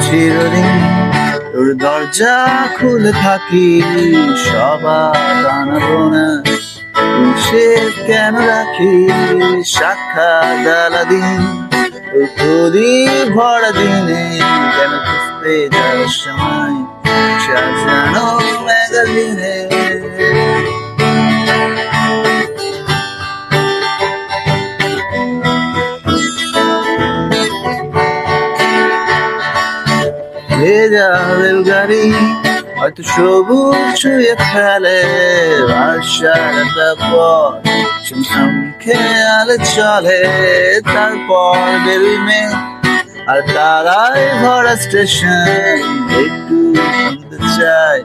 চিরদিন তোর দরজা খুলে থাকি, সবার আনাবো না সে কেন রাখি সাক্ষাৎ আলাদিন। তোর প্রদী ভরা দিনে কেন খুঁজতে যাওয়ার সময় সাজানো ম্যাগাজিনে। ভেজা রেলগাড়ি হয়তো সবুজ ছুঁয়ে ফেলে, আর সারাটা পর শুনশান খেয়ালে চলে। তারপর বেরোই মেঘ আর তারায় ভরা স্টেশন, একটু শুনতে চাই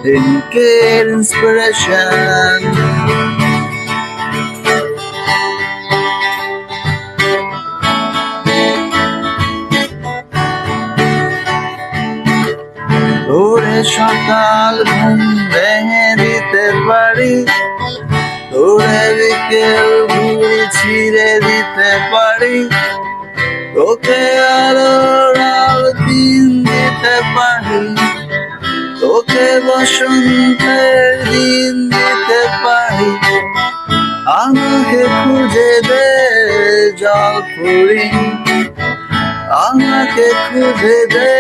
দিনকের ইন্সপিরেশন। তোরে সকাল ঘুম ভেঙে দিতে পারি, তোরে বিকেল ঘুরি ছিঁড়ে দিতে পারি, তোকে আলোর দিন দিতে পারি, তোকে বসন্তের দিন দিতে পারি। আমাকে খুঁজে দে জল ফুরি, আমাকে খুঁজে দে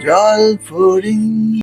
জল ফুরি।